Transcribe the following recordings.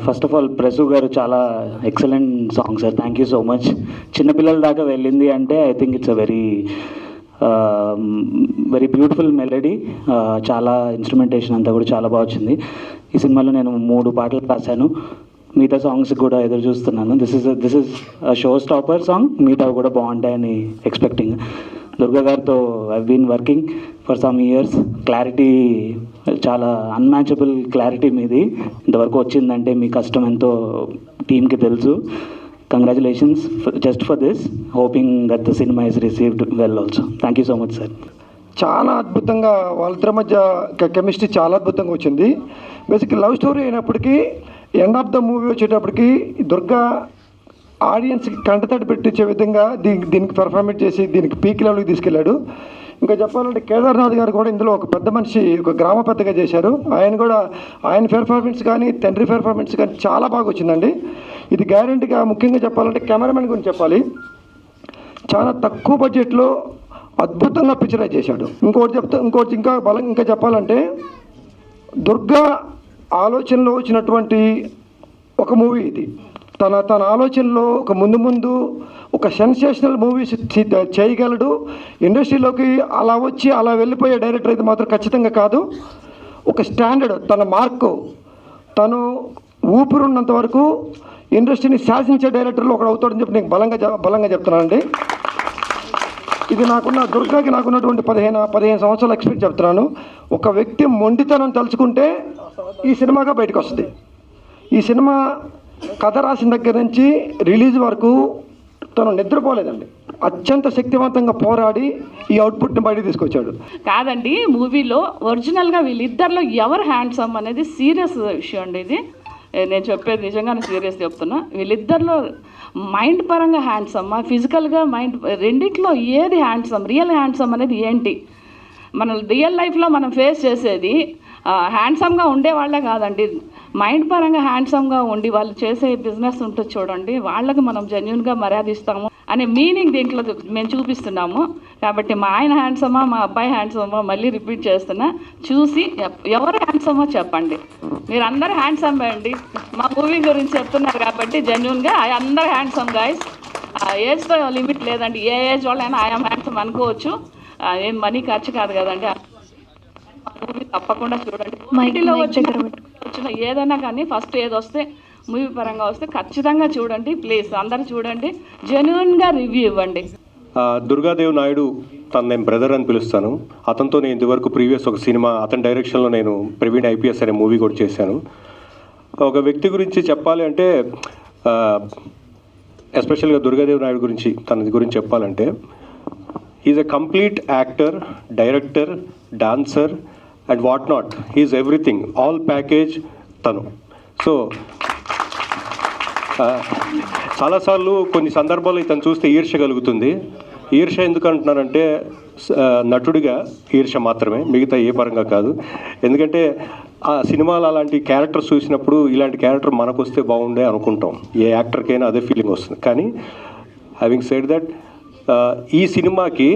First of all Prasu గారు చాలా excellent song sir. Thank you so much. చిన్నపిల్లల దాకా వెళ్ళింది అంటే I think it's a very beautiful melody. చాలా ఇన్స్ట్రుమెంటేషన్ అంతా కూడా చాలా బాగా వచ్చింది. ఈ సినిమాలో నేను 3 పాటలు రాశాను. మిగతా సాంగ్స్ కూడా ఎదురు చూస్తున్నాను. This is show stopper song. మిగతా కూడా బాగుంటాయని ఎక్స్పెక్టింగ్. దుర్గా గారితో I been working for some years. Clarity చాలా అన్మ్యాచబుల్ క్లారిటీ మీది. ఇంతవరకు వచ్చిందంటే మీ కష్టం ఎంతో టీమ్కి తెలుసు. Congratulations just for this. Hoping that the cinema is received well also. Thank you so much sir. చాలా అద్భుతంగా వాళ్ళిద్దరి మధ్య కెమిస్ట్రీ చాలా అద్భుతంగా వచ్చింది. బేసిక్ లవ్ స్టోరీ అయినప్పటికీ ఎండ్ ఆఫ్ ద మూవీ వచ్చేటప్పటికి దుర్గా ఆడియన్స్కి కంటతడి పెట్టించే విధంగా దీనికి పెర్ఫార్మెన్స్ చేసి దీనికి పీక్ లెవెల్కి తీసుకెళ్ళాడు. ఇంకా చెప్పాలంటే కేదార్నాథ్ గారు కూడా ఇందులో ఒక పెద్ద మనిషి, ఒక గ్రామ పెద్దగా చేశారు. ఆయన పెర్ఫార్మెన్స్ కానీ తండ్రి పెర్ఫార్మెన్స్ కానీ చాలా బాగా వచ్చిందండి. ఇది గ్యారెంటీగా ముఖ్యంగా చెప్పాలంటే కెమెరామెన్ గురించి చెప్పాలి. చాలా తక్కువ బడ్జెట్లో అద్భుతంగా పిక్చరైజ్ చేశాడు. ఇంకోటి ఇంకా చెప్పాలంటే దుర్గా ఆలోచనలో వచ్చినటువంటి ఒక మూవీ ఇది. తన ఆలోచనలో ఒక ముందు ఒక సెన్సేషనల్ మూవీస్ చేయగలడు. ఇండస్ట్రీలోకి అలా వచ్చి అలా వెళ్ళిపోయే డైరెక్టర్ అయితే మాత్రం ఖచ్చితంగా కాదు. ఒక స్టాండర్డ్, తన మార్కు, తను ఊపిరున్నంత వరకు ఇండస్ట్రీని శాసించే డైరెక్టర్లో ఒకడు అవుతాడని చెప్పి నేను బలంగా చెప్తున్నానండి. ఇది దుర్గాకి నాకున్నటువంటి 15 సంవత్సరాల ఎక్స్పీరియన్స్ చెప్తున్నాను. ఒక వ్యక్తి మొండితనం తలుచుకుంటే ఈ సినిమాగా బయటకు వస్తుంది. ఈ సినిమా కథ రాసిన దగ్గర నుంచి రిలీజ్ వరకు తను నిద్రపోలేదండి. అత్యంత శక్తివంతంగా పోరాడి ఈ అవుట్పుట్ని బయటకు తీసుకొచ్చాడు. కాదండి, మూవీలో ఒరిజినల్గా వీళ్ళిద్దరిలో ఎవరు హ్యాండ్సమ్ అనేది సీరియస్ విషయం అండి. ఇది నేను చెప్పేది నిజంగానే సీరియస్ చెప్తున్నా. వీళ్ళిద్దరిలో మైండ్ పరంగా హ్యాండ్సమ్, ఫిజికల్గా మైండ్ రెండిట్లో ఏది హ్యాండ్సమ్, రియల్ హ్యాండ్సమ్ అనేది ఏంటి? మన రియల్ లైఫ్లో మనం ఫేస్ చేసేది హ్యాండ్సమ్గా ఉండేవాళ్ళే కాదండి, మైండ్ పరంగా హ్యాండ్సమ్గా ఉండి వాళ్ళు చేసే బిజినెస్ ఉంటుంది చూడండి, వాళ్ళకి మనం జెన్యున్గా మర్యాద ఇస్తాము అనే మీనింగ్ దీంట్లో మేము చూపిస్తున్నాము. కాబట్టి మా ఆయన హ్యాండ్సమా, మా అబ్బాయి హ్యాండ్సమా మళ్ళీ రిపీట్ చేస్తున్నా. చూసి ఎవరు హ్యాండ్సమో చెప్పండి. మీరు అందరూ హ్యాండ్సమ్ అండి. మా మూవీ గురించి చెప్తున్నారు కాబట్టి జెన్యున్గా అందరూ హ్యాండ్సమ్ గాయస్. ఏజ్తో లిమిట్ లేదండి. ఏ ఏజ్ వాళ్ళైనా ఐఎమ్ హ్యాండ్సమ్ అనుకోవచ్చు. ఏం మనీ ఖర్చు కాదు కదండి. మూవీ తప్పకుండా చూడండి. మైటిలో వచ్చిన ఏదైనా కానీ ఫస్ట్ ఏది వస్తే మూవీ పరంగా వస్తే ఖచ్చితంగా చూడండి. ప్లీజ్ అందరూ చూడండి, జెన్యున్గా రివ్యూ ఇవ్వండి. దుర్గాదేవ్ నాయుడు, తను నేను బ్రదర్ అని పిలుస్తాను. అతనితో నేను ఇంతవరకు ప్రీవియస్ ఒక సినిమా అతని డైరెక్షన్లో నేను ప్రవీణ్ ఐపీఎస్ అనే మూవీ కూడా చేశాను. ఒక వ్యక్తి గురించి చెప్పాలి అంటే ఎస్పెషల్గా దుర్గాదేవ్ నాయుడు గురించి, తన గురించి చెప్పాలంటే is a complete actor, director, dancer and what not. He's everything, all package తను. సో చాలాసార్లు కొన్ని సందర్భాల్లో ఇతను చూస్తే ఈర్ష్య కలుగుతుంది. ఈర్ష్య ఎందుకు అంటున్నానంటే నటుడిగా ఈర్ష్య మాత్రమే, మిగతా ఏ పరంగా కాదు. ఎందుకంటే ఆ సినిమాలు అలాంటి క్యారెక్టర్స్ చూసినప్పుడు ఇలాంటి క్యారెక్టర్ మనకు వస్తే బాగుండే అనుకుంటాం. ఏ యాక్టర్కైనా అదే ఫీలింగ్ వస్తుంది. కానీ హ్యావింగ్ సెడ్ దట్ ఈ సినిమాకి,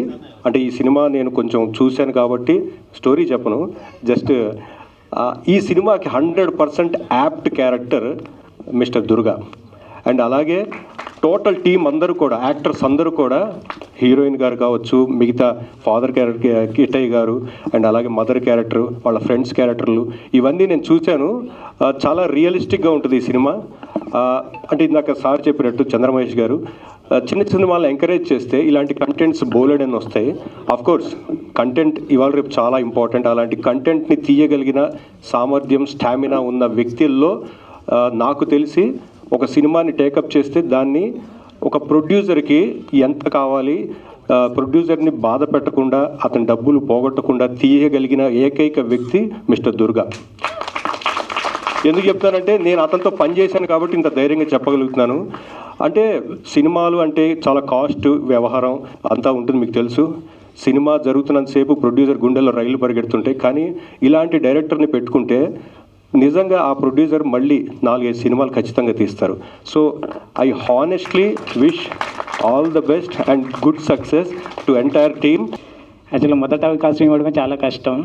అంటే ఈ సినిమా నేను కొంచెం చూశాను కాబట్టి స్టోరీ చెప్పను, జస్ట్ ఈ సినిమాకి 100% apt character mister Durga. And అలాగే టోటల్ టీం అందరూ కూడా, యాక్టర్స్ అందరూ కూడా, హీరోయిన్ గారు కావచ్చు, మిగతా ఫాదర్ క్యారెక్టర్ కిట్టయ్య గారు, అండ్ అలాగే మదర్ క్యారెక్టర్, వాళ్ళ ఫ్రెండ్స్ క్యారెక్టర్లు, ఇవన్నీ నేను చూశాను. చాలా రియలిస్టిక్గా ఉంటుంది ఈ సినిమా. అంటే ఇందాక సార్ చెప్పినట్టు చంద్రమహేష్ గారు చిన్న సినిమాలు ఎంకరేజ్ చేస్తే ఇలాంటి కంటెంట్స్ బోలెడని వస్తాయి. అఫ్కోర్స్ కంటెంట్ ఇవాళ రేపు చాలా ఇంపార్టెంట్. అలాంటి కంటెంట్ని తీయగలిగిన సామర్థ్యం, స్టామినా ఉన్న వ్యక్తుల్లో నాకు తెలిసి ఒక సినిమాని టేకప్ చేస్తే దాన్ని ఒక ప్రొడ్యూసర్కి ఎంత కావాలి, ప్రొడ్యూసర్ని బాధ పెట్టకుండా, అతని డబ్బులు పోగొట్టకుండా తీయగలిగిన ఏకైక వ్యక్తి మిస్టర్ దుర్గా. ఎందుకు చెప్తానంటే నేను అతనితో పనిచేశాను కాబట్టి ఇంత ధైర్యంగా చెప్పగలుగుతున్నాను. అంటే సినిమాలు అంటే చాలా కాస్ట్, వ్యవహారం అంతా ఉంటుంది, మీకు తెలుసు. సినిమా జరుగుతున్నంతసేపు ప్రొడ్యూసర్ గుండెల్లో రైలు పరిగెడుతుంటాయి. కానీ ఇలాంటి డైరెక్టర్ని పెట్టుకుంటే నిజంగా ఆ ప్రొడ్యూసర్ మళ్ళీ 4-5 సినిమాలు ఖచ్చితంగా తీస్తారు. So I honestly wish all the best and good success to entire team. యాక్చువల్గా మొదట అవకాశం ఇవ్వడమే చాలా కష్టం.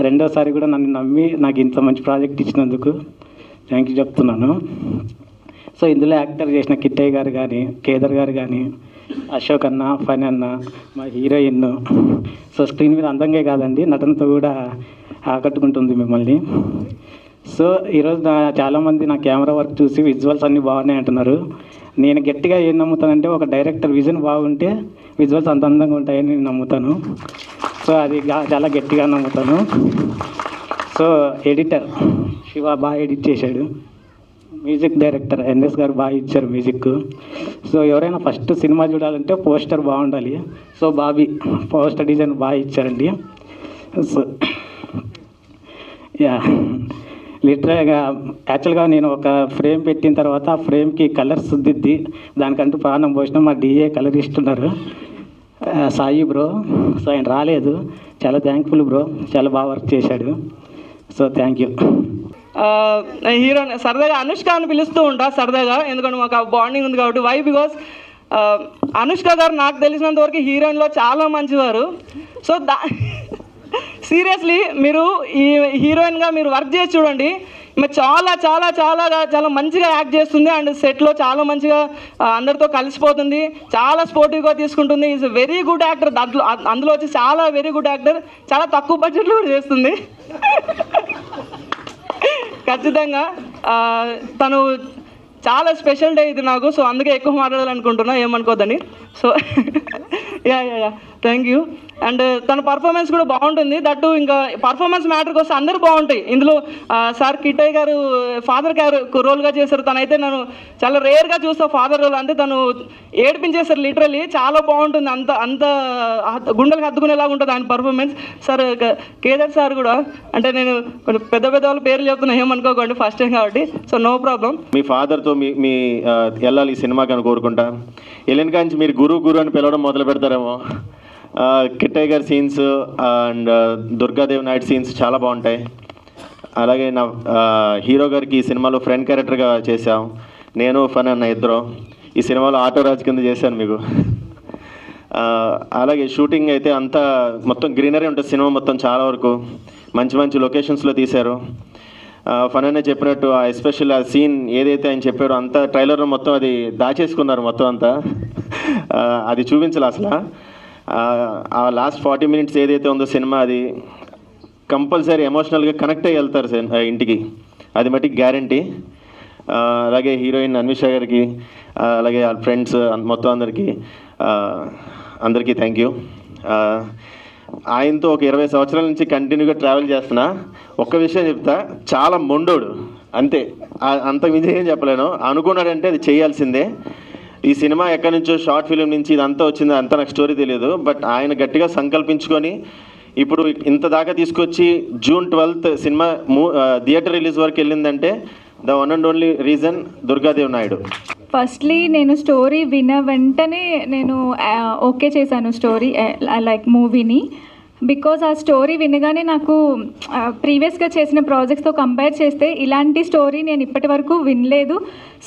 రెండోసారి కూడా నన్ను నమ్మి నాకు ఇంత మంచి ప్రాజెక్ట్ ఇచ్చినందుకు థ్యాంక్ యూ చెప్తున్నాను. సో ఇందులో యాక్టర్ చేసిన కిట్టయ్య గారు కానీ, కేదార్ గారు కానీ, అశోక్ అన్న, ఫన్ అన్న, మా హీరోయిన్, సో స్క్రీన్ మీద అందంగా కాదండి నటనతో కూడా ఆకట్టుకుంటుంది మిమ్మల్ని. సో ఈరోజు చాలామంది నా కెమెరా వర్క్ చూసి విజువల్స్ అన్నీ బాగున్నాయి అంటున్నారు. నేను గట్టిగా ఏం నమ్ముతానంటే ఒక డైరెక్టర్ విజన్ బాగుంటే విజువల్స్ అంత అందంగా ఉంటాయని నేను నమ్ముతాను. సో అది చాలా గట్టిగా నమ్ముతాను. సో ఎడిటర్ శివ బాగా ఎడిట్ చేశాడు. మ్యూజిక్ డైరెక్టర్ ఎన్ఎస్ గారు బాగా ఇచ్చారు మ్యూజిక్. సో ఎవరైనా ఫస్ట్ సినిమా చూడాలంటే పోస్టర్ బాగుండాలి. సో బాబీ పోస్టర్ డిజైన్ బాగా ఇచ్చారండి. సో యా లిటరల్గా యాక్చువల్గా నేను ఒక ఫ్రేమ్ పెట్టిన తర్వాత ఆ ఫ్రేమ్కి కలర్స్ దిద్ది దానికంటూ ప్రాణం పోసిన మా డిఏ కలర్ ఇస్తున్నారు సాయి బ్రో. సో ఆయన రాలేదు, చాలా థ్యాంక్ఫుల్ బ్రో, చాలా బాగా వర్క్ చేశాడు. So thank you. హీరో సరదాగా అనుష్క అని పిలుస్తూ ఉంటా సరదాగా, ఎందుకంటే మాకు ఆ బాండింగ్ ఉంది కాబట్టి. వై బికాస్ అనుష్క గారు నాకు తెలిసినంత వరకు హీరోయిన్లో చాలా మంచివారు. సో సీరియస్లీ మీరు ఈ హీరోయిన్గా మీరు వర్క్ చేసి చూడండి, ఈమె చాలా చాలా చాలా చాలా మంచిగా యాక్ట్ చేస్తుంది. అండ్ సెట్లో చాలా మంచిగా అందరితో కలిసిపోతుంది, చాలా స్పోర్టివ్గా తీసుకుంటుంది. Is very good actor. అందులో వచ్చి చాలా వెరీ గుడ్ యాక్టర్. చాలా తక్కువ బడ్జెట్లో కూడా చేస్తుంది ఖచ్చితంగా. తను చాలా స్పెషల్ డే ఇది నాకు. సో అందుకే ఎక్కువ మాట్లాడాలనుకుంటున్నా, ఏమనుకోద్దని. So yeah yeah yeah thank you. And తన పర్ఫార్మెన్స్ కూడా బాగుంటుంది. దట్టు ఇంకా పర్ఫార్మెన్స్ మ్యాటర్కి వస్తే అందరూ బాగుంటాయి ఇందులో. సార్ కిట్టయ్య గారు ఫాదర్ రోల్గా చేశారు. తనైతే నేను చాలా రేర్గా చూస్తాను ఫాదర్ రోల్. అంటే తను ఏడిపించేస్తారు లిటరలీ. చాలా బాగుంటుంది. అంత అంత గుండెలకు హత్తుకునేలాగా ఉంటుంది ఆయన పర్ఫార్మెన్స్. సార్ కేదార్ సార్ కూడా, అంటే నేను కొంచెం పెద్ద పెద్ద వాళ్ళ పేర్లు చెప్తున్నా, ఏమనుకోకండి, ఫస్ట్ టైం కాబట్టి. So no problem. మీ ఫాదర్తో మీ వెళ్ళాలి ఈ సినిమాకి అని కోరుకుంటా. వెళ్ళిన కాంచి మీరు గురు అని పిలవడం మొదలు పెడతారేమో. కిట్టయ్య గారి scenes and Durgadevi Naidu scenes చాలా బాగుంటాయి. అలాగే నా హీరో గారికి ఈ సినిమాలో ఫ్రెండ్ క్యారెక్టర్గా చేశాం. నేను ఫన్ అన్న ఇద్దరు ఈ సినిమాలో ఆటో రాజ్ కింద చేశాను మీకు. అలాగే షూటింగ్ అయితే అంతా మొత్తం గ్రీనరీ ఉంటుంది సినిమా మొత్తం. చాలా వరకు మంచి మంచి లొకేషన్స్లో తీశారు. ఫన్ అనే చెప్పినట్టు ఎస్పెషల్ ఆ సీన్ ఏదైతే ఆయన చెప్పారో అంతా ట్రైలర్లో మొత్తం అది దాచేసుకున్నారు మొత్తం అంతా. అది చూపించాలి అసలు. ఆ లాస్ట్ 40 minutes ఏదైతే ఉందో సినిమా, అది కంపల్సరీ ఎమోషనల్గా కనెక్ట్ అయ్యి వెళ్తారు ఇంటికి, అది మటుకు గ్యారంటీ. అలాగే హీరోయిన్ అన్విష గారికి, అలాగే వాళ్ళ ఫ్రెండ్స్ మొత్తం అందరికీ థ్యాంక్ యూ. ఆయనతో ఒక 20 సంవత్సరాల నుంచి కంటిన్యూగా ట్రావెల్ చేస్తున్నా. ఒక్క విషయం చెప్తా, చాలా మొండోడు అంతే, అంత మించి ఏం చెప్పలేను. అనుకున్నాడంటే అది చేయాల్సిందే. ఈ సినిమా ఎక్కడి నుంచో షార్ట్ ఫిలిం నుంచి ఇదంతా వచ్చింది, అంతా నాకు స్టోరీ తెలియదు. బట్ ఆయన గట్టిగా సంకల్పించుకొని ఇప్పుడు ఇంత దాకా తీసుకొచ్చి June 12th cinema theatre release వరకు వెళ్ళిందంటే the one and only reason Durgadevi Naidu. Firstly నేను స్టోరీ విన్న వెంటనే నేను ఓకే చేశాను స్టోరీ లైక్ మూవీని. బికాజ్ ఆ స్టోరీ వినగానే నాకు ప్రీవియస్గా చేసిన ప్రాజెక్ట్స్తో కంపేర్ చేస్తే ఇలాంటి స్టోరీ నేను ఇప్పటి వరకు వినలేదు.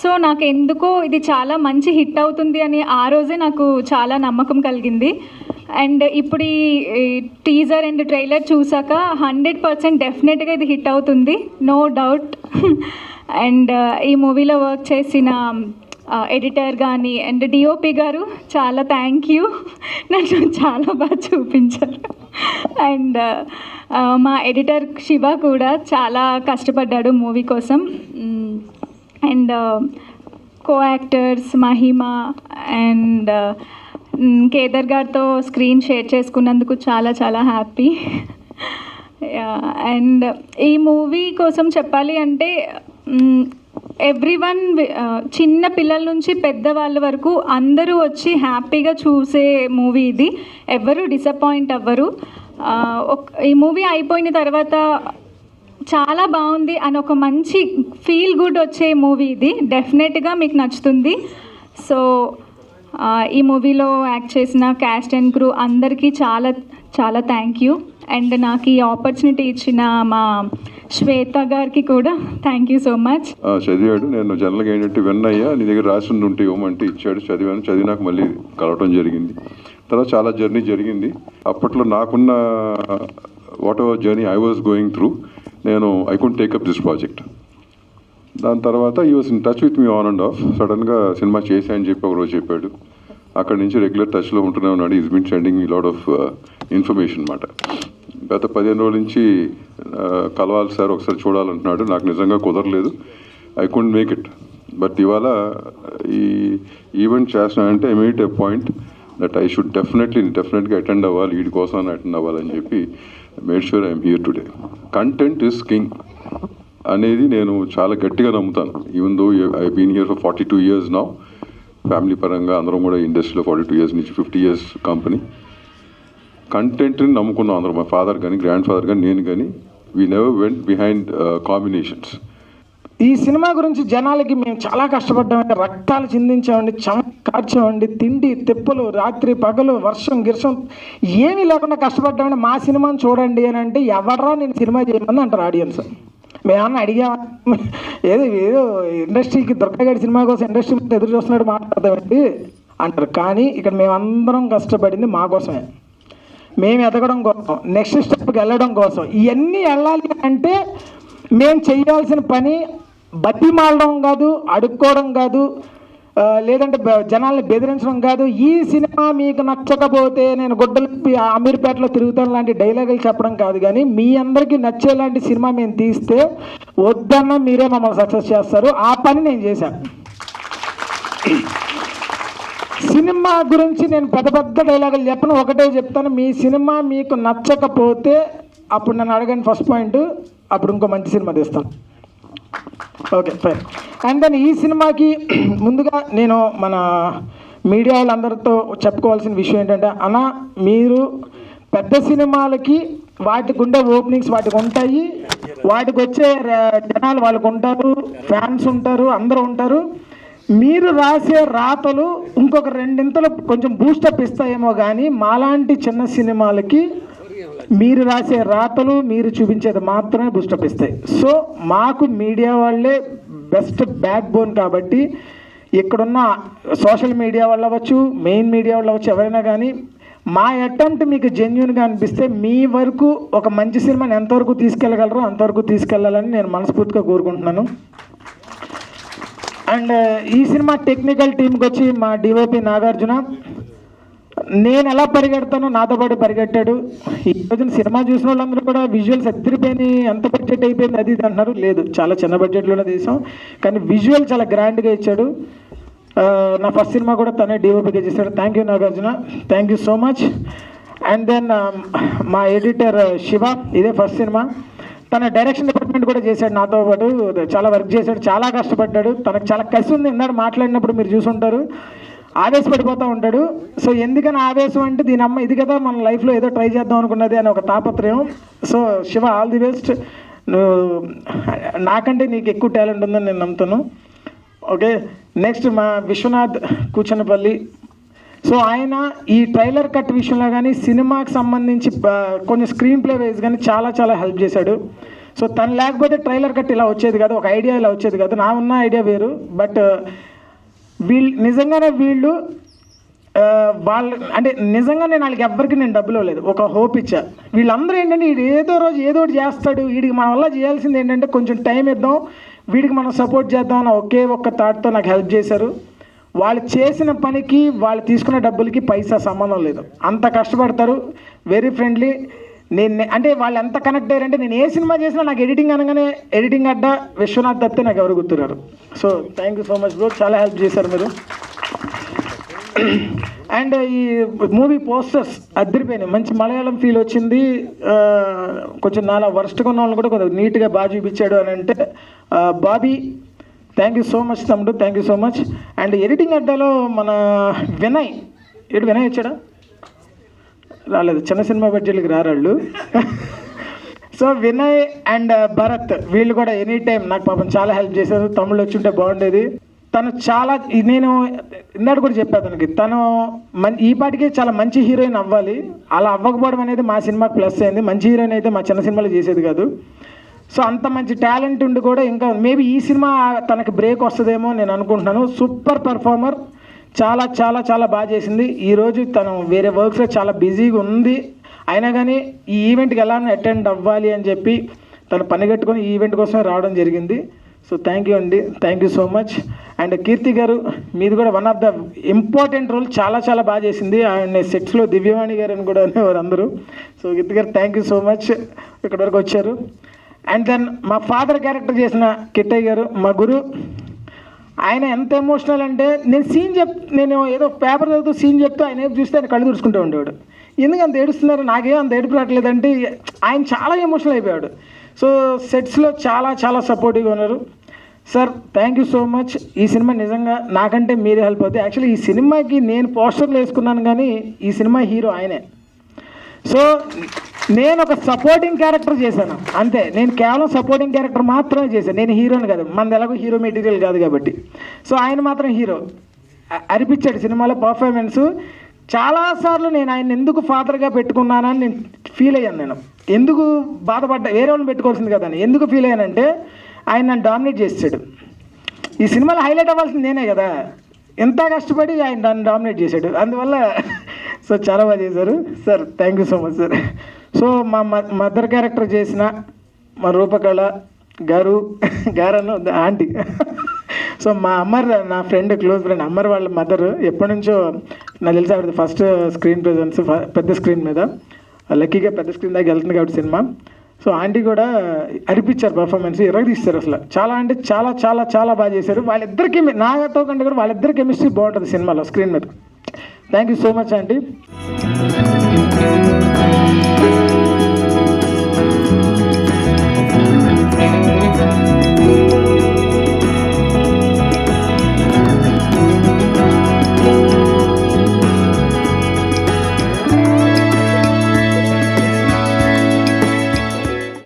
సో నాకు ఎందుకో ఇది చాలా మంచి హిట్ అవుతుంది అని ఆ రోజే నాకు చాలా నమ్మకం కలిగింది. అండ్ ఇప్పుడు ఈ టీజర్ అండ్ ట్రైలర్ చూసాక 100% డెఫినెట్గా ఇది హిట్ అవుతుంది, నో డౌట్. అండ్ ఈ మూవీలో వర్క్ చేసిన ఎడిటర్ కానీ అండ్ డిఓపి గారు చాలా థ్యాంక్ యూ, నన్ను చాలా బాగా చూపించారు. అండ్ మా ఎడిటర్ శివ కూడా చాలా కష్టపడ్డాడు మూవీ కోసం. And co actors Mahima and Kedar గారితో స్క్రీన్ షేర్ చేసుకున్నందుకు చాలా చాలా హ్యాపీ. అండ్ ఈ మూవీ కోసం చెప్పాలి అంటే ఎవ్రీవన్, చిన్న పిల్లల నుంచి పెద్దవాళ్ళ వరకు అందరూ వచ్చి హ్యాపీగా చూసే మూవీ ఇది. ఎవరు డిసప్పాయింట్ అవ్వరు. ఈ మూవీ అయిపోయిన తర్వాత చాలా బాగుంది అని ఒక మంచి ఫీల్ గుడ్ వచ్చే మూవీ ఇది. డెఫినెట్గా మీకు నచ్చుతుంది. సో ఈ మూవీలో యాక్ట్ చేసిన క్యాస్ట్ అండ్ క్రూ అందరికీ చాలా చాలా థ్యాంక్ యూ. అండ్ నాకు ఈ ఆపర్చునిటీ ఇచ్చిన మా శ్వేత గారికి కూడా థ్యాంక్ యూ సో మచ్. చదివాడు. నేను జనరల్గా ఏంటంటే విన్నయ్యా నీ దగ్గర రాసి ఉంటే ఇవ్వమంటే ఇచ్చాడు, చదివాను. చదివినాక మళ్ళీ కలవటం జరిగింది. తర్వాత చాలా జర్నీ జరిగింది. అప్పట్లో నాకున్న whatever journey I was going through, నేను I could take up this project. దాని తర్వాత ఈ was in touch with me on and off. సడన్గా సినిమా చేశా అని చెప్పి ఒకరోజు చెప్పాడు. అక్కడి నుంచి రెగ్యులర్ టచ్లో ఉంటూనే ఉన్నాడు. Is bin sending me lot of information అన్నమాట. గత 15 రోజుల నుంచి కలవాలి సార్, ఒకసారి చూడాలంటున్నాడు. నాకు నిజంగా కుదరలేదు, I couldn't make it. But ఇవాళ ఈ ఈవెంట్ చేస్తున్నానంటే I made a point that I should డెఫినెట్గా అటెండ్ అవ్వాలి, వీడి కోసం అటెండ్ అవ్వాలని చెప్పి made sure I'm here today. Content is king అనేది నేను చాలా గట్టిగా నమ్ముతాను. Even though I been here for 42 years now. Family పరంగా అందరం కూడా ఇండస్ట్రీలో 42 years నుంచి 50 years కంపెనీ. కంటెంట్ని నమ్ముకున్నాం అందరం, మా ఫాదర్ కానీ గ్రాండ్ ఫాదర్ కానీ నేను కానీ. We never went behind combinations. ఈ సినిమా గురించి జనాలకి మేము చాలా కష్టపడ్డామండి, రక్తాలు చిందించామండి, కార్చామండి, తిండి తిప్పలు, రాత్రి పగలు, వర్షం గిర్షం ఏమీ లేకుండా కష్టపడ్డామండి. మా సినిమాని చూడండి అని అంటే ఎవడరా నేను సినిమా చేయమని అంటారు ఆడియన్స్. మేమన్నా అడిగామా? ఏదో ఇండస్ట్రీకి దుర్గగాడి సినిమా కోసం ఇండస్ట్రీ మీద ఎదురు చూస్తున్నాడు మాట్లాడదామండి అంటారు. కానీ ఇక్కడ మేమందరం కష్టపడింది మా కోసమే, మేము ఎదగడం కోసం, నెక్స్ట్ స్టెప్కి వెళ్ళడం కోసం. ఇవన్నీ వెళ్ళాలి అంటే మేము చేయాల్సిన పని బతిమాలడం కాదు, అడుక్కోవడం కాదు, లేదంటే జనాల్ని బెదిరించడం కాదు. ఈ సినిమా మీకు నచ్చకపోతే నేను గుడ్డలు అమీర్పేటలో తిరుగుతాను లాంటి డైలాగులు చెప్పడం కాదు, కానీ మీ అందరికీ నచ్చేలాంటి సినిమా మేము తీస్తే వద్దన్నా మీరే మమ్మల్ని సక్సెస్ చేస్తారు. ఆ పని నేను చేశాను. సినిమా గురించి నేను పెద్ద డైలాగులు చెప్పను, ఒకటే చెప్తాను. మీ సినిమా మీకు నచ్చకపోతే అప్పుడు నన్ను అడగండి ఫస్ట్ పాయింట్, అప్పుడు ఇంకో మంచి సినిమా తీస్తాను. Okay fine. అండ్ దెన్ ఈ సినిమాకి ముందుగా నేను మన మీడియా వాళ్ళందరితో చెప్పుకోవాల్సిన విషయం ఏంటంటే, అన్న మీరు పెద్ద సినిమాలకి వాటికి ఉండే ఓపెనింగ్స్ వాటికి ఉంటాయి, వాటికి వచ్చే జనాలు వాళ్ళకు ఉంటారు, ఫ్యాన్స్ ఉంటారు, అందరూ ఉంటారు. మీరు రాసే రాతలు ఇంకొక 2 కొంచెం బూస్టప్ ఇస్తాయేమో, కానీ మాలాంటి చిన్న సినిమాలకి మీరు రాసే రాతలు మీరు చూపించేది మాత్రమే బూస్టప్ ఇస్తాయి. సో మాకు మీడియా వాళ్ళే బెస్ట్ బ్యాక్ బోన్. కాబట్టి ఇక్కడున్న సోషల్ మీడియా వాళ్ళు అవ్వచ్చు, మెయిన్ మీడియా వాళ్ళు అవ్వచ్చు, ఎవరైనా కానీ మా అటెంప్ట్ మీకు జెన్యూన్గా అనిపిస్తే మీ వరకు ఒక మంచి సినిమాని ఎంతవరకు తీసుకెళ్ళగలరో అంతవరకు తీసుకెళ్ళాలని నేను మనస్ఫూర్తిగా కోరుకుంటున్నాను. అండ్ ఈ సినిమా టెక్నికల్ టీంకి వచ్చి మా డిఓపి నాగార్జున, నేను ఎలా పరిగెడతానో నాతో పాటు పరిగెట్టాడు. ఈ రోజున సినిమా చూసిన వాళ్ళందరూ కూడా విజువల్స్ ఎత్తిరిపోయి ఎంత బడ్జెట్ అయిపోయింది అది ఇది అంటున్నారు. లేదు, చాలా చిన్న బడ్జెట్లోనే తీసాం, కానీ విజువల్ చాలా గ్రాండ్గా ఇచ్చాడు. నా ఫస్ట్ సినిమా కూడా తనే డిఓపిగా చేశాడు. Thank you Nagarjuna, thank you so much. And then మా ఎడిటర్ శివ, ఇదే ఫస్ట్ సినిమా. తన డైరెక్షన్ డిపార్ట్మెంట్ కూడా చేశాడు నాతో పాటు, చాలా వర్క్ చేశాడు, చాలా కష్టపడ్డాడు. తనకు చాలా కసి ఉంది, ఇందాక మాట్లాడినప్పుడు మీరు చూసుంటారు, ఆవేశపడిపోతూ ఉంటాడు. సో ఎందుకని ఆవేశం అంటే దీని అమ్మ ఇది కదా మన లైఫ్లో ఏదో ట్రై చేద్దాం అనుకున్నది అని ఒక తాపత్రయం. So Shiva, all the best. నువ్వు నాకంటే నీకు ఎక్కువ టాలెంట్ ఉందని నేను నమ్ముతాను. ఓకే, నెక్స్ట్ మా విశ్వనాథ్ కూచనపల్లి. సో ఆయన ఈ ట్రైలర్ కట్ విషయంలో కానీ సినిమాకి సంబంధించి కొన్ని స్క్రీన్ ప్లే వైజ్ కానీ చాలా హెల్ప్ చేశాడు. సో తను లేకపోతే ట్రైలర్ కట్ ఇలా వచ్చేది కాదు, ఒక ఐడియా ఇలా వచ్చేది కాదు. నా ఉన్న ఐడియా వేరు, బట్ వీళ్ళు వాళ్ళు అంటే నిజంగా నేను వాళ్ళకి ఎవ్వరికి నేను డబ్బులు ఇవ్వలేదు, ఒక హోప్ ఇచ్చా. వీళ్ళందరూ ఏంటంటే వీడు ఏదో రోజు ఏదో ఒకటి చేస్తాడు, వీడికి మన వల్ల చేయాల్సింది ఏంటంటే కొంచెం టైం ఇద్దాం, వీడికి మనం సపోర్ట్ చేద్దాం అన్న ఒకే ఒక్క థాట్తో నాకు హెల్ప్ చేశారు. వాళ్ళు చేసిన పనికి వాళ్ళు తీసుకున్న డబ్బులకి పైసా సంబంధం లేదు, అంత కష్టపడతారు, వెరీ ఫ్రెండ్లీ. నేను అంటే వాళ్ళు ఎంత కనెక్ట్ అయ్యారంటే నేను ఏ సినిమా చేసినా నాకు ఎడిటింగ్ అనగానే ఎడిటింగ్ అడ్డ విశ్వనాథ్ దత్తే నాకు ఎవరు గుర్తున్నారు. So thank you so much bro, చాలా హెల్ప్ చేశారు మీరు. అండ్ ఈ మూవీ పోస్టర్స్ అద్దరిపోయినాయి, మంచి మలయాళం ఫీల్ వచ్చింది. కొంచెం నాలా వర్స్ట్గా ఉన్న వాళ్ళని కూడా కొంచెం నీట్గా బాగా చూపించాడు అని అంటే Bobby, thank you so much తమ్ముడు, thank you so much. And editing అడ్డాలో మన వినయ్ వచ్చాడా? రాలేదు, చిన్న సినిమా బడ్జెట్లకి రారాళ్ళు. సో వినయ్ అండ్ భరత్ వీళ్ళు కూడా ఎనీ టైం నాకు పాపం చాలా హెల్ప్ చేశారు. తమ్ముళ్ళు వచ్చి ఉంటే బాగుండేది. తను చాలా, నేను ఇందాక కూడా చెప్పాను తనకి, తను ఈ పాటికి చాలా మంచి హీరోయిన్ అవ్వాలి. అలా అవ్వకపోవడం అనేది మా సినిమాకి ప్లస్ అయింది. మంచి హీరోయిన్ అయితే మా చిన్న సినిమాలో చేసేది కాదు. సో అంత మంచి టాలెంట్ ఉండి కూడా ఇంకా మేబీ ఈ సినిమా తనకి బ్రేక్ వస్తుందేమో నేను అనుకుంటున్నాను. సూపర్ పెర్ఫార్మర్, చాలా బాగా చేసింది. ఈరోజు తను వేరే వర్క్స్లో చాలా బిజీగా ఉంది, అయినా కానీ ఈ ఈవెంట్కి ఎలా అటెండ్ అవ్వాలి అని చెప్పి తను పని కట్టుకొని ఈ ఈవెంట్ కోసమే రావడం జరిగింది. సో థ్యాంక్ యూ అండి, thank you so much. And Keerthi గారు మీది కూడా one of the important role, చాలా చాలా బాగా చేసింది. అండ్ సెట్స్లో దివ్యవాణి గారు అని కూడా అనేవారు అందరూ. సో కీర్తి గారు థ్యాంక్ యూ సో మచ్, ఇక్కడ వరకు వచ్చారు. అండ్ దెన్ మా ఫాదర్ క్యారెక్టర్ చేసిన కిట్టయ్య గారు, మా గురు. ఆయన ఎంత ఎమోషనల్ అంటే నేను ఏదో పేపర్ చదువుతూ సీన్ చెప్తూ ఆయన ఏదో చూస్తే ఆయన కళ్ళు తుడుచుకుంటూ ఉండేవాడు. ఎందుకు అంత ఏడుస్తున్నారు, నాకేం అంత ఏడుపు రావట్లేదంటే ఆయన చాలా ఎమోషనల్ అయిపోయాడు. సో సెట్స్లో చాలా చాలా సపోర్టివ్గా ఉన్నారు. Sir thank you so much. ఈ సినిమా నిజంగా నాకంటే మీరే హెల్ప్ అవుతుంది. యాక్చువల్లీ ఈ సినిమాకి నేను పోస్టర్లు వేసుకున్నాను, కానీ ఈ సినిమా హీరో ఆయనే. సో నేను ఒక సపోర్టింగ్ క్యారెక్టర్ చేశాను అంతే, నేను కేవలం సపోర్టింగ్ క్యారెక్టర్ మాత్రమే చేశాను, నేను హీరోని కాదు, మనది ఎలాగో హీరో మెటీరియల్ కాదు కాబట్టి. సో ఆయన మాత్రం హీరో అనిపించాడు సినిమాలో. పర్ఫార్మెన్స్ చాలాసార్లు నేను ఆయన ఎందుకు ఫాదర్గా పెట్టుకున్నానని నేను ఫీల్ అయ్యాను. నేను ఎందుకు బాధపడ్డా, వేరే వాళ్ళని పెట్టుకోవాల్సింది కదా అని ఎందుకు ఫీల్ అయ్యానంటే ఆయన నన్ను డామినేట్ చేసాడు. ఈ సినిమాలో హైలైట్ అవ్వాల్సింది నేనే కదా, ఎంత కష్టపడి ఆయన నన్ను డామినేట్ చేశాడు. అందువల్ల సో చాలా బాగా చేశారు sir, thank you so much sir. So మా మదర్ క్యారెక్టర్ చేసిన మా రూపకళ గారు గారను ఆంటీ. సో మా అమ్మర్, నా ఫ్రెండ్, క్లోజ్ ఫ్రెండ్, అమ్మర్ వాళ్ళ మదర్ ఎప్పటి నుంచో నాకు తెలిసి ఆవిడ ఫస్ట్ స్క్రీన్ ప్రెజెన్స్ పెద్ద స్క్రీన్ మీద, లక్కీగా పెద్ద స్క్రీన్ దాకా వెళ్తుంది కాబట్టి సినిమా. సో ఆంటీ కూడా అనిపించారు పర్ఫార్మెన్స్, తీస్తారు అసలు. చాలా అంటే చాలా చాలా చాలా బాగా చేశారు. వాళ్ళిద్దరికి నాతో కంటే కూడా వాళ్ళిద్దరి కెమిస్ట్రీ బాగుంటుంది సినిమాలో స్క్రీన్ మీద. Thank you so much aunty.